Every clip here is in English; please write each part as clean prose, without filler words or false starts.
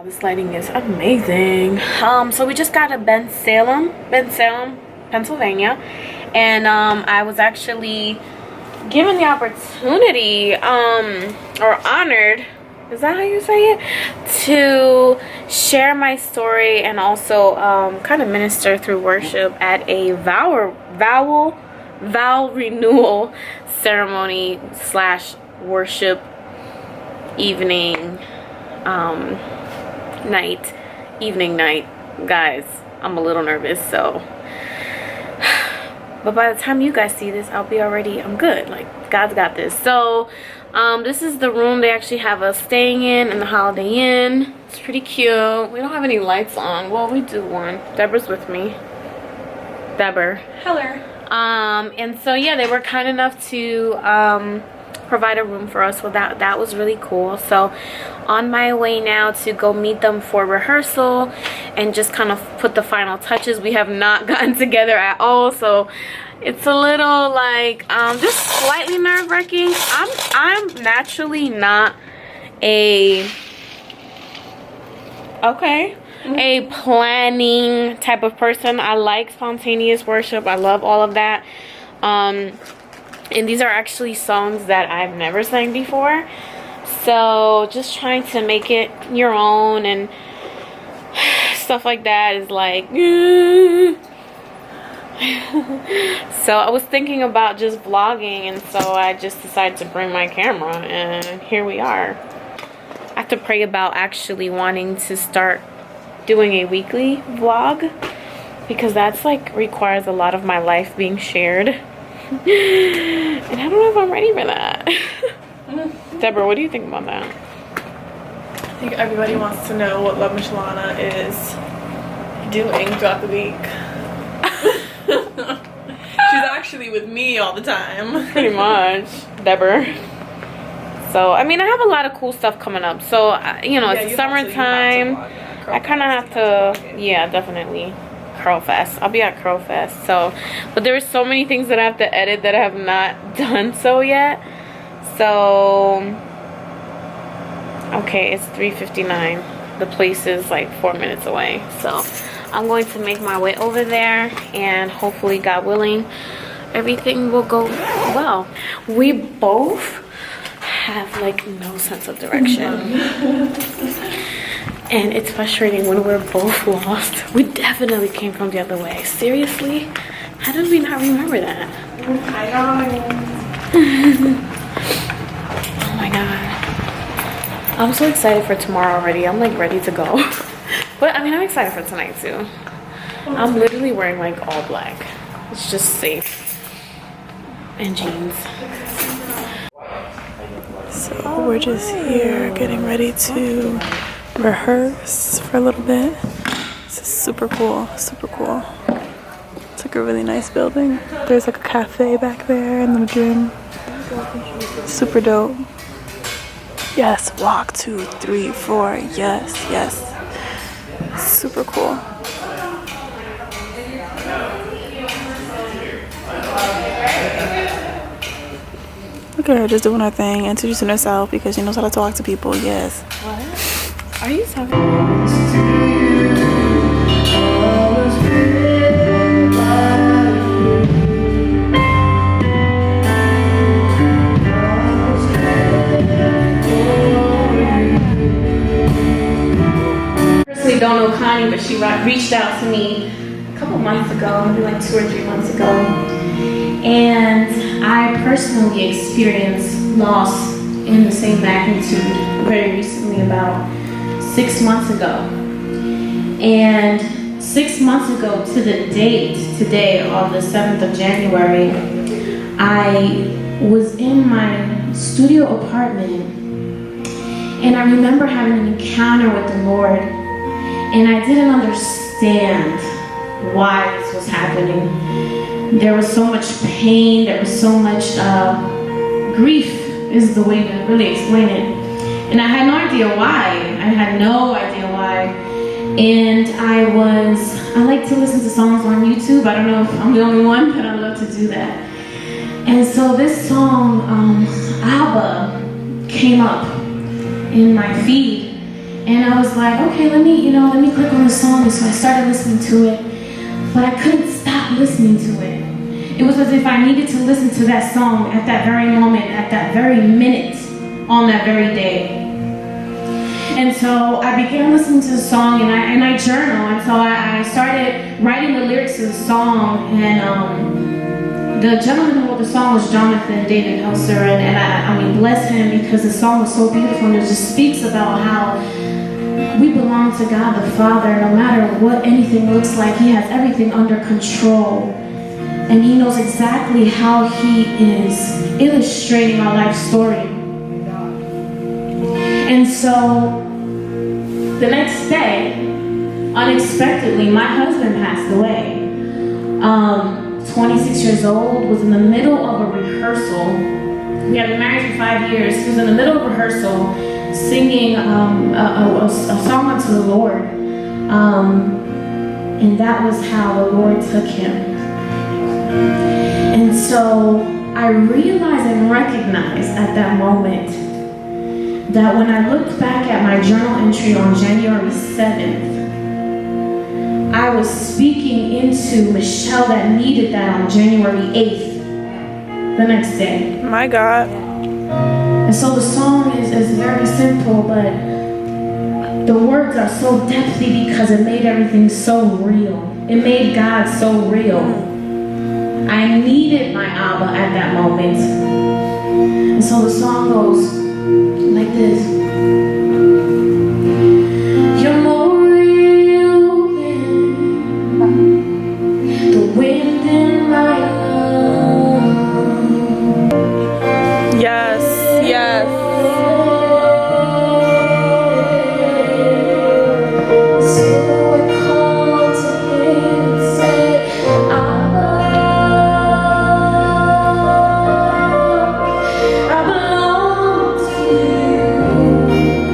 This lighting is amazing. So we just got to Bensalem, Pennsylvania, and I was actually given the opportunity, or honored, is that how you say it, to share my story and also kind of minister through worship at a vow renewal ceremony / worship evening night. Guys, I'm a little nervous, so but by the time you guys see this, I'm good. Like, God's got this. So this is the room they actually have us staying in the Holiday Inn. It's pretty cute. We don't have any lights on. Well, we do one. Deborah's with me. Deborah. Hello. And so yeah, they were kind enough to provide a room for us, so that was really cool. So on my way now to go meet them for rehearsal and just kind of put the final touches. We have not gotten together at all, so it's a little like just slightly nerve-wracking. I'm naturally not a planning type of person. I like spontaneous worship. I love all of that. And these are actually songs that I've never sang before, so just trying to make it your own and stuff like that is like so I was thinking about just vlogging, and so I just decided to bring my camera, and here we are. I have to pray about actually wanting to start doing a weekly vlog, because that's like requires a lot of my life being shared. And I don't know if I'm ready for that. Deborah, what do you think about that? I think everybody wants to know what loveMichelleAna is doing throughout the week. She's actually with me all the time. Pretty much, Deborah. So, I mean, I have a lot of cool stuff coming up. So, you know, it's summertime. I kind of have to, yeah, definitely. Curl Fest. I'll be at Curl Fest. So, but there are so many things that I have to edit that I have not done so yet. So, okay, it's 3:59. The place is like 4 minutes away. So, I'm going to make my way over there, and hopefully, God willing, everything will go well. We both have like no sense of direction. And it's frustrating when we're both lost. We definitely came from the other way. Seriously? How did we not remember that? I know. Oh my god. I'm so excited for tomorrow already. I'm like ready to go. But I mean, I'm excited for tonight too. I'm literally wearing like all black. It's just safe. And jeans. So we're just here getting ready to rehearse for a little bit. This is super cool, super cool. It's like a really nice building. There's like a cafe back there and the gym. Super dope. Yes, walk 2, 3, 4. Yes, yes. Super cool. Look at her just doing her thing, introducing herself because she knows how to talk to people. Yes. What? Are you talking? Personally don't know Connie, but she reached out to me a couple months ago, maybe like 2 or 3 months ago. And I personally experienced loss in the same magnitude very recently, about 6 months ago. And 6 months ago to the date, today on the 7th of January, I was in my studio apartment, and I remember having an encounter with the Lord, and I didn't understand why this was happening. There was so much pain, there was so much grief is the way to really explain it. And I had no idea why. I had no idea why. And I like to listen to songs on YouTube. I don't know if I'm the only one, but I love to do that. And so this song, ABBA, came up in my feed. And I was like, okay, let me click on the song. And so I started listening to it, but I couldn't stop listening to it. It was as if I needed to listen to that song at that very moment, at that very minute, on that very day. And so I began listening to the song, and I journal. And so I started writing the lyrics to the song. And the gentleman who wrote the song was Jonathan David Helser, and I mean, bless him, because the song was so beautiful, and it just speaks about how we belong to God the Father. No matter what anything looks like, He has everything under control. And He knows exactly how He is illustrating our life story. And so the next day, unexpectedly, my husband passed away. 26 years old, was in the middle of a rehearsal. We had been married for 5 years. He was in the middle of rehearsal singing a song unto the Lord. And that was how the Lord took him. And so I realized and recognized at that moment that when I looked back at my journal entry on January 7th, I was speaking into Michelle that needed that on January 8th, the next day. My God. And so the song is very simple, but the words are so depthy because it made everything so real. It made God so real. I needed my Abba at that moment. And so the song goes like this. You're more real than the wind in my lungs. Yes, yes. So I called to Him and said, Abba, I belong to You.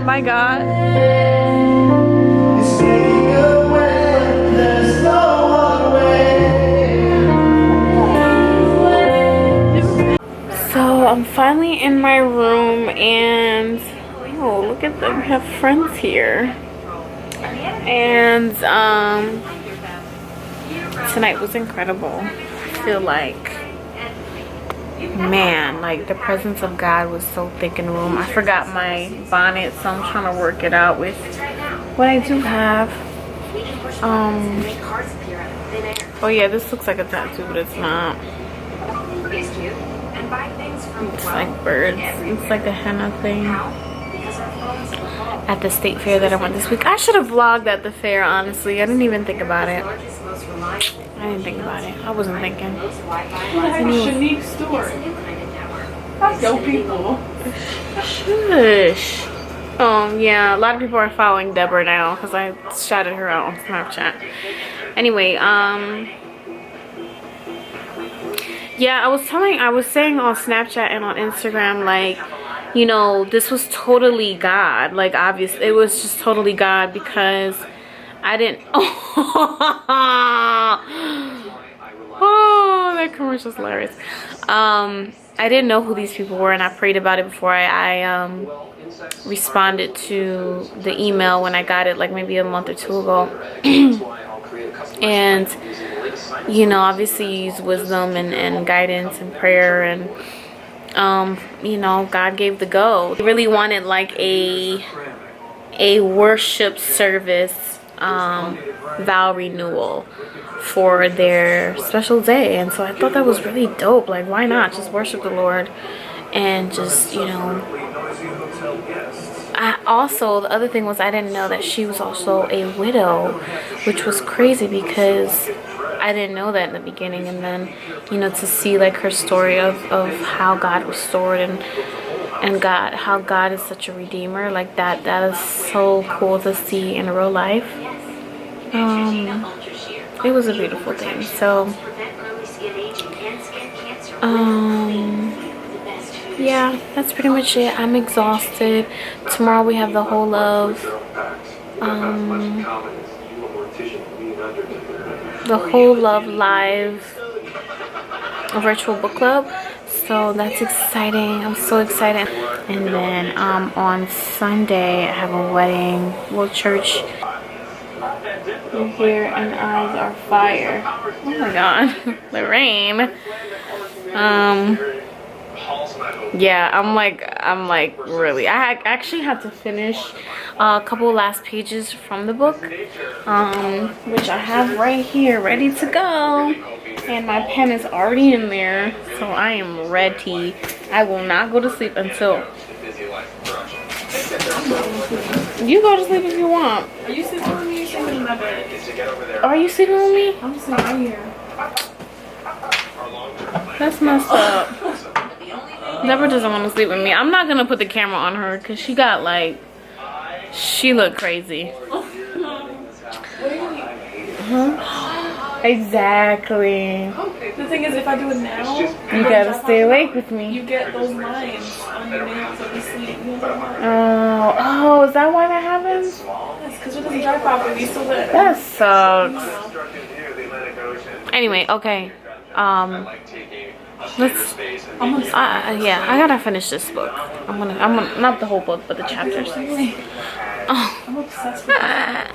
my God. So I'm finally in my room and oh, look at them, we have friends here. And tonight was incredible. I feel like, man, like the presence of God was so thick in the room. I forgot my bonnet, so I'm trying to work it out with what I do have. Oh yeah, this looks like a tattoo, but it's not. It's like birds. It's like a henna thing. At the state fair that I went this week. I should have vlogged at the fair, honestly. I didn't even think about it. I didn't think about it. I wasn't thinking. Shanique Stewart. Yo, people. Shush. Yeah, a lot of people are following Deborah now because I shouted her out on Snapchat. Anyway, yeah, I was saying on Snapchat and on Instagram, like, you know, this was totally God. Like, obviously, it was just totally God because I didn't. Oh, that commercial's hilarious. I didn't know who these people were, and I prayed about it before I responded to the email when I got it, like maybe a month or two ago. And, you know, obviously you use wisdom and guidance and prayer, and you know, God gave the go. I really wanted like a worship service vow renewal for their special day, and so I thought that was really dope. Like, why not just worship the Lord and just, you know. I also, the other thing was, I didn't know that she was also a widow, which was crazy because I didn't know that in the beginning. And then, you know, to see like her story of how God restored and God, how God is such a redeemer, like that is so cool to see in real life. It was a beautiful thing. So yeah, that's pretty much it. I'm exhausted. Tomorrow we have the Whole Love live virtual book club, so that's exciting. I'm so excited. And then on Sunday I have a wedding. Well, church. Your hair and eyes are fire. Oh my God, Lorraine. Yeah, I'm like really, I actually had to finish a couple last pages from the book, which I have right here ready to go, and my pen is already in there, so I am ready. I will not go to sleep until you go to sleep if you want. Are you sleeping with me? You're sleeping in my bed. Are you sleeping with me? I'm sleeping right here. That's messed up. Deborah doesn't want to sleep with me. I'm not gonna put the camera on her because she got like, she looked crazy. Exactly. The thing is, if I do it now, You gotta stay awake with me. you get those lines on your nails of the sleep. You know what? Oh, is that why that happens? Yes, because it doesn't dry properly, so that. That sucks. Anyway, okay. Let's. Yeah, I gotta finish this book. I'm gonna, not the whole book, but the chapters. Oh. I'm obsessed with that.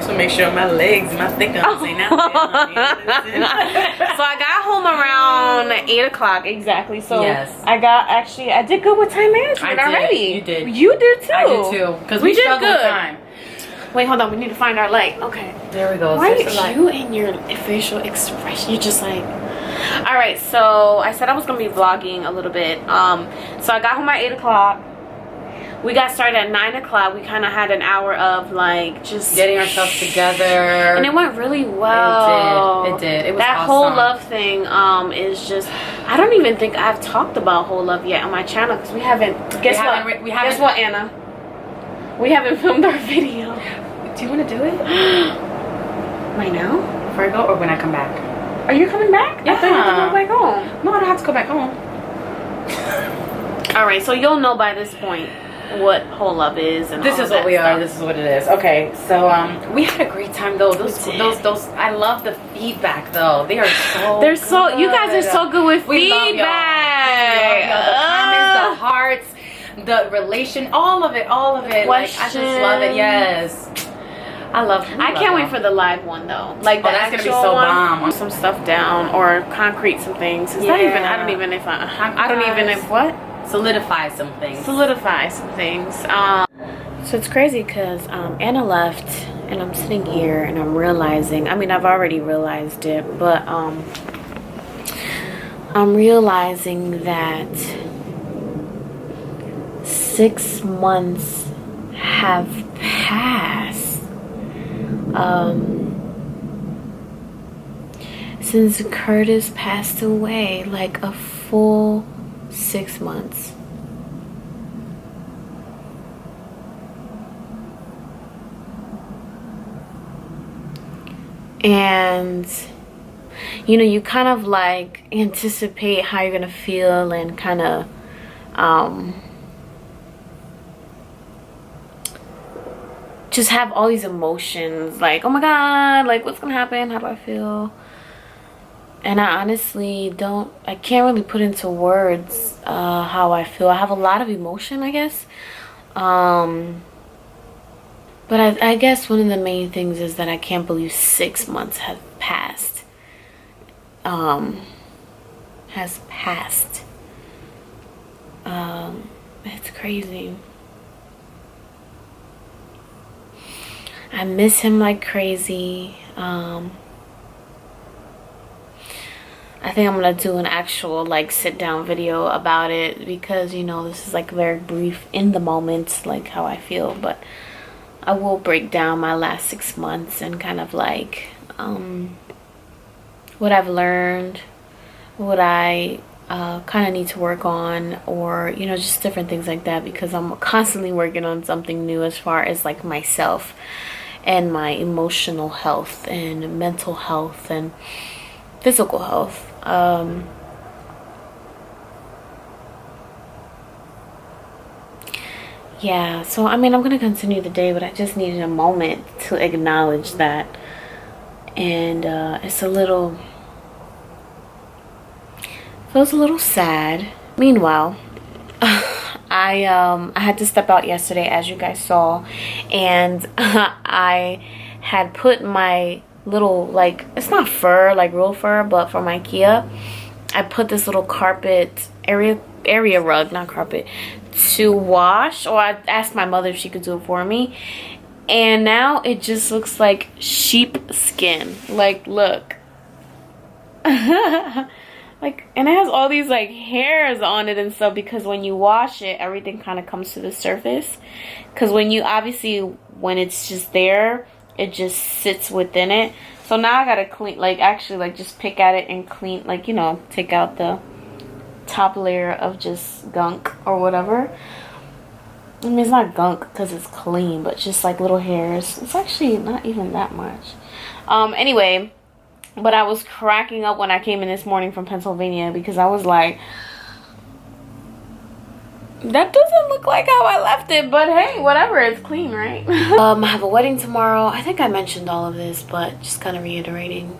So make sure my legs, my thick arms ain't out there. So I got home around 8 o'clock exactly. So Yes. I did good with time management already. You did. You did too. I did too. Because we did struggle with good. time. Wait, hold on. We need to find our light. Okay. There we go. Why There's the are light. you and your facial expression? You're just like. All right. So I said I was gonna be vlogging a little bit. So I got home at 8 o'clock. we got started at 9 o'clock. We kind of had an hour of like just getting ourselves together, and it went really well. It did. It was that awesome. whole love thing is just, I don't even think I've talked about whole love yet on my channel because we haven't. Guess what, Anna? We haven't filmed our video. Do you want to do it right now? before I go, or when I come back? Are you coming back? Yeah. I thought you had to go back home. No, I don't have to go back home. All right, so you'll know by this point what whole love is, and this all is that what we stuff. are. This is what it is. Okay, so we had a great time though. Those I love the feedback though. They are so They're so good. you guys are so good with We love feedback. y'all. The comments, the hearts, the relation, all of it. Like I just love it. Yes. I can't wait for the live one though. Like the that's gonna be actual so one. bomb. Some stuff down or concrete some things. It's not even. I don't even what solidify some things. Solidify some things. So it's crazy because Anna left and I'm sitting here and I'm realizing. I mean, I've already realized it, but I'm realizing that 6 months have passed. Since Curtis passed away, like a full 6 months. And you know, you kind of like anticipate how you're gonna feel and kind of just have all these emotions like, oh my god, like what's gonna happen, how do I feel? And I honestly I can't really put into words how I feel. I have a lot of emotion, I guess, but I guess one of the main things is that I can't believe 6 months have passed. It's crazy. I miss him like crazy. I think I'm gonna do an actual like sit down video about it because, you know, this is like very brief in the moment, like how I feel, but I will break down my last 6 months and kind of like what I've learned, what I kind of need to work on, or, you know, just different things like that, because I'm constantly working on something new as far as like myself and my emotional health and mental health and physical health. Yeah, so I mean, I'm gonna continue the day, but I just needed a moment to acknowledge that. And it's a little, feels a little sad. Meanwhile, I had to step out yesterday, as you guys saw, and I had put my little, like, it's not fur, like real fur, but from IKEA, I put this little carpet area rug, not carpet, to wash, or I asked my mother if she could do it for me, and now it just looks like sheep skin. Like, look. Like, and it has all these like hairs on it and stuff, because when you wash it, everything kind of comes to the surface, because when you obviously, when it's just there, it just sits within it. So now I gotta clean, like, actually, like, just pick at it and clean, like, you know, take out the top layer of just gunk or whatever. I mean, it's not gunk because it's clean, but just like little hairs. It's actually not even that much. Anyway, but I was cracking up when I came in this morning from Pennsylvania, because I was like, that doesn't look like how I left it, but hey, whatever, it's clean, right? I have a wedding tomorrow. I think I mentioned all of this, but just kind of reiterating.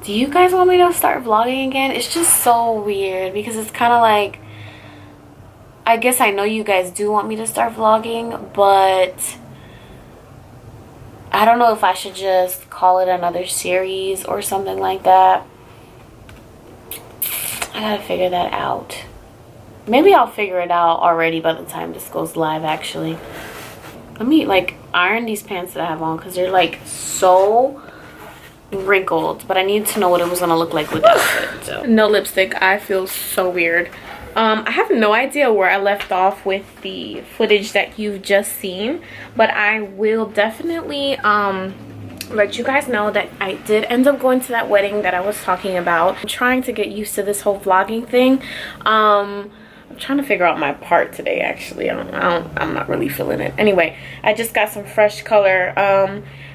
Do you guys want me to start vlogging again? It's just so weird, because it's kind of like, I guess I know you guys do want me to start vlogging, but I don't know if I should just call it another series or something like that. I gotta figure that out. Maybe I'll figure it out already by the time this goes live, actually. Let me, like, iron these pants that I have on, because they're, like, so wrinkled. But I need to know what it was gonna look like without it. So. No lipstick. I feel so weird. I have no idea where I left off with the footage that you've just seen, but I will definitely let you guys know that I did end up going to that wedding that I was talking about. I'm trying to get used to this whole vlogging thing. I'm trying to figure out my part today, actually. I'm not really feeling it. Anyway, I just got some fresh color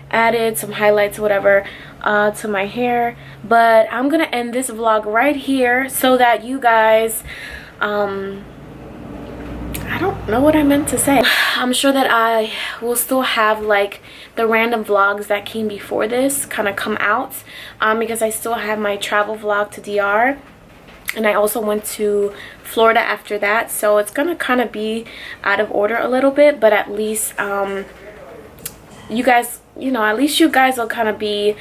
added, some highlights, whatever, to my hair. But I'm gonna end this vlog right here so that you guys, I don't know what I meant to say. I'm sure that I will still have like the random vlogs that came before this kind of come out, because I still have my travel vlog to DR, and I also went to Florida after that, so it's gonna kind of be out of order a little bit, but at least you guys, you know, at least you guys will kind of be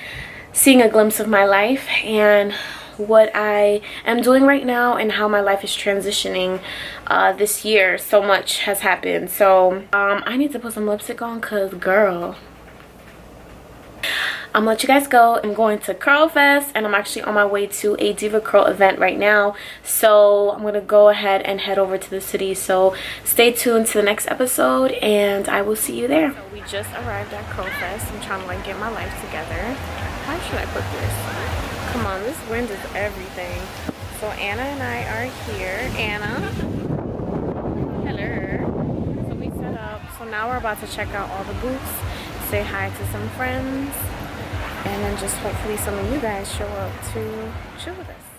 seeing a glimpse of my life and what I am doing right now and how my life is transitioning this year. So much has happened. So I need to put some lipstick on because, girl, I'm gonna let you guys go. I'm going to Curl Fest, and I'm actually on my way to a Diva Curl event right now. So I'm gonna go ahead and head over to the city. So stay tuned to the next episode, and I will see you there. So we just arrived at Curl Fest. I'm trying to like get my life together. How should I put this? Come on, this wind is everything. So Anna and I are here. Anna, hello. So we set up. So now we're about to check out all the booths, say hi to some friends, and then just hopefully some of you guys show up to chill with us.